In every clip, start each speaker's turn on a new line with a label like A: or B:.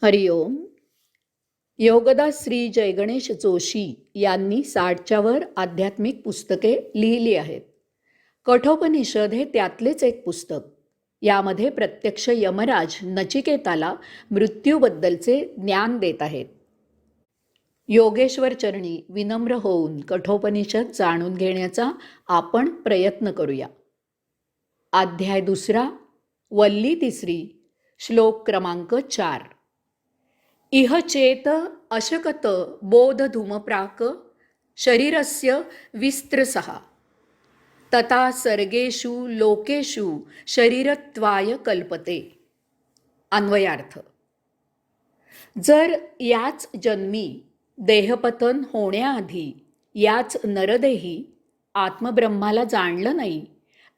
A: हरिओम. योगदास श्री जयगणेश जोशी यांनी 60च्या वर आध्यात्मिक पुस्तके लिहिली आहेत. कठोपनिषद हे त्यातलेच एक पुस्तक. यामध्ये प्रत्यक्ष यमराज नचिकेताला मृत्यूबद्दलचे ज्ञान देत आहेत. योगेश्वर चरणी विनम्र होऊन कठोपनिषद जाणून घेण्याचा आपण प्रयत्न करूया. अध्याय 2, वल्ली 3, श्लोक क्रमांक 4. इह चेत अशकत बोध धूमप्राक शरीरस्य विस्त्रसः तथा सर्गेषु लोकेषु शरीरत्वाय कल्पते. अन्वयार्थ. जर याच जन्मी देहपतन होण्याआधी याच नरदेही आत्मब्रह्माला जाणलं नाही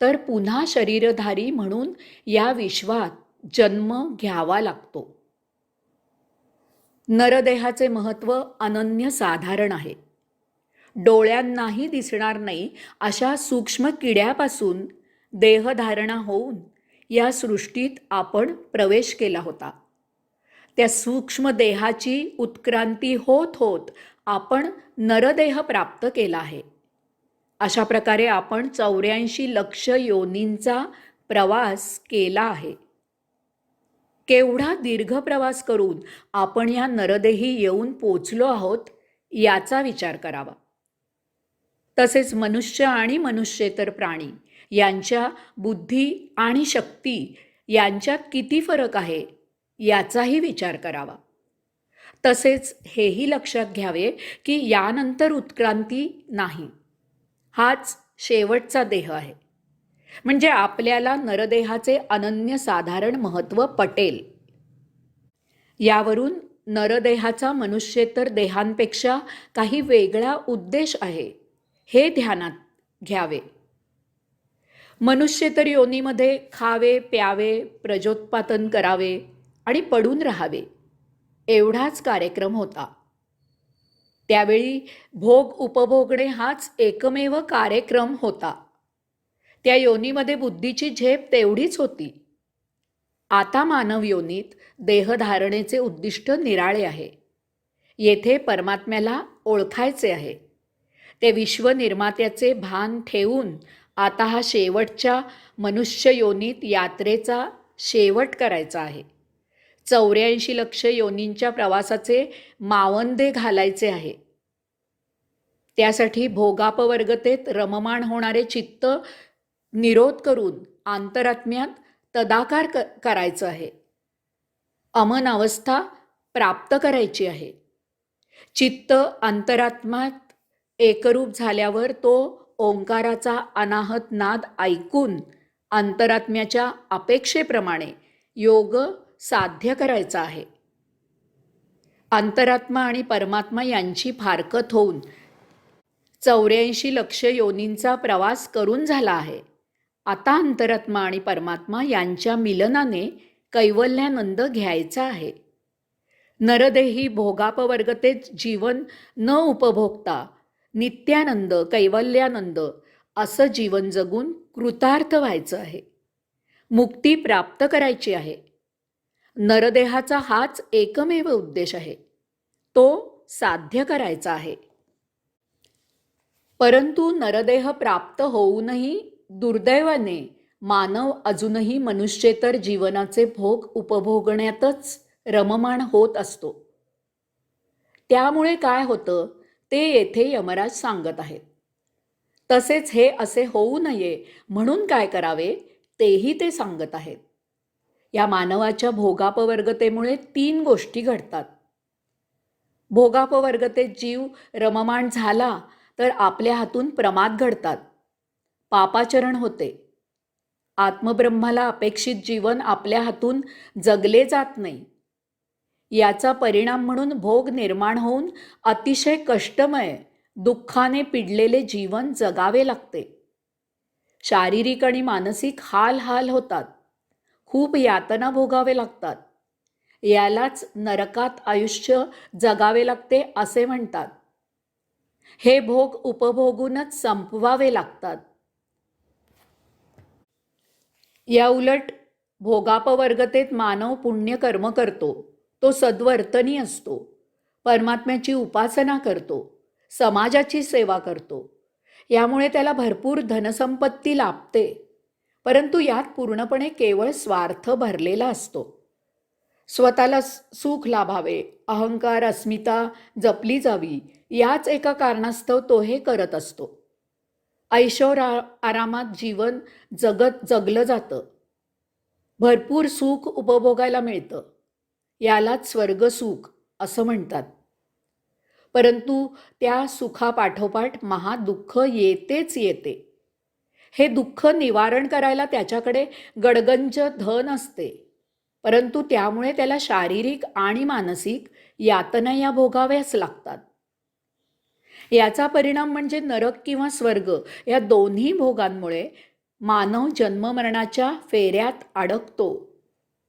A: तर पुन्हा शरीरधारी म्हणून या विश्वात जन्म घ्यावा लागतो. नरदेहाचे महत्त्व अनन्यसाधारण आहे. डोळ्यांनाही दिसणार नाही अशा सूक्ष्म किड्यापासून देहधारणा होऊन या सृष्टीत आपण प्रवेश केला होता. त्या सूक्ष्म देहाची उत्क्रांती होत होत आपण नरदेह प्राप्त केला आहे. अशा प्रकारे आपण 84 लक्ष योनींचा प्रवास केला आहे. केवढा दीर्घ प्रवास करून आपण या नरदेही येऊन पोचलो आहोत याचा विचार करावा. तसेच मनुष्य आणि मनुष्येतर प्राणी यांच्या बुद्धी आणि शक्ती यांच्यात किती फरक आहे याचाही विचार करावा. तसेच हेही लक्षात घ्यावे की यानंतर उत्क्रांती नाही, हाच शेवटचा देह आहे. म्हणजे आपल्याला नरदेहाचे अनन्यसाधारण महत्त्व पटेल. यावरून नरदेहाचा मनुष्येतर देहांपेक्षा काही वेगळा उद्देश आहे हे ध्यानात घ्यावे. मनुष्येतर योनीमध्ये खावे, प्यावे, प्रजोत्पादन करावे आणि पडून राहावे एवढाच कार्यक्रम होता. त्यावेळी भोग उपभोगणे हाच एकमेव कार्यक्रम होता. त्या योनीमध्ये बुद्धीची झेप तेवढीच होती. आता मानव योनीत देहधारणेचे उद्दिष्ट निराळे आहे. येथे परमात्म्याला ओळखायचे आहे. ते विश्वनिर्मात्याचे भान ठेवून आता हा शेवटच्या मनुष्य योनीत यात्रेचा शेवट करायचा आहे. 84 लक्ष योनींच्या प्रवासाचे मावंदे घालायचे आहे. त्यासाठी भोगापवर्गतेत रममाण होणारे चित्त निरोध करून आंतरात्म्यात तदाकार करायचं आहे. अमन अवस्था प्राप्त करायची आहे. चित्त अंतरात्म्यात एकरूप झाल्यावर तो ओंकाराचा अनाहत नाद ऐकून अंतरात्म्याच्या अपेक्षेप्रमाणे योग साध्य करायचा आहे. अंतरात्मा आणि परमात्मा यांची फारकत होऊन 84 लक्ष योनींचा प्रवास करून झाला आहे. आता अंतरात्मा आणि परमात्मा यांच्या मिलनाने कैवल्यानंद घ्यायचा आहे. नरदेही भोगापवर्गतेत जीवन न उपभोगता नित्यानंद, कैवल्यानंद असं जीवन जगून कृतार्थ व्हायचं आहे. मुक्ती प्राप्त करायची आहे. नरदेहाचा हाच एकमेव उद्देश आहे. तो साध्य करायचा आहे. परंतु नरदेह प्राप्त होऊनही दुर्दैवाने मानव अजूनही मनुष्येतर जीवनाचे भोग उपभोगण्यातच रममाण होत असतो. त्यामुळे काय होतं ते येथे यमराज सांगत आहेत. तसेच हे असे होऊ नये म्हणून काय करावे तेही ते सांगत आहेत. या मानवाच्या भोगापवर्गतेमुळे 3 गोष्टी घडतात. भोगापवर्गतेत जीव रममाण झाला तर आपल्या हातून प्रमाद घडतात, पापाचरण होते. आत्मब्रह्माला अपेक्षित जीवन आपल्या हातून जगले जात नाही. याचा परिणाम म्हणून भोग निर्माण होऊन अतिशय कष्टमय, दुःखाने पिडलेले जीवन जगावे लागते. शारीरिक आणि मानसिक हाल होतात. खूप यातना भोगावे लागतात. यालाच नरकात आयुष्य जगावे लागते असे म्हणतात. हे भोग उपभोगूनच संपवावे लागतात. या उलट भोगापवर्गतेत मानव पुण्यकर्म करतो, तो सद्वर्तनी असतो, परमात्म्याची उपासना करतो, समाजाची सेवा करतो. यामुळे त्याला भरपूर धनसंपत्ती लाभते, परंतु यात पूर्णपणे केवळ स्वार्थ भरलेला असतो. स्वतःला सुख लाभावे, अहंकार, अस्मिता जपली जावी, याच एका कारणास्तव तो हे करत असतो. आरामात जीवन जगलं जातं. भरपूर सुख उपभोगायला मिळतं. यालाच स्वर्गसुख असं म्हणतात. परंतु त्या सुखापाठोपाठ महादुःख येतेच येते. हे दुःख निवारण करायला त्याच्याकडे गडगंज धन असते, परंतु त्यामुळे त्याला शारीरिक आणि मानसिक यातना या भोगाव्याच लागतात. याचा परिणाम म्हणजे नरक किंवा स्वर्ग या दोन्ही भोगांमुळे मानव जन्ममरणाच्या फेऱ्यात अडकतो.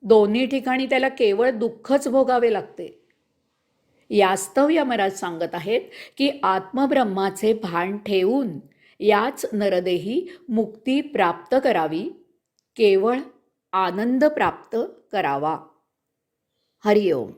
A: दोन्ही ठिकाणी त्याला केवळ दुःखच भोगावे लागते. यास्तव यमराज सांगत आहेत की आत्मब्रह्माचे भान ठेवून याच नरदेही मुक्ती प्राप्त करावी, केवळ आनंद प्राप्त करावा. हरिओम.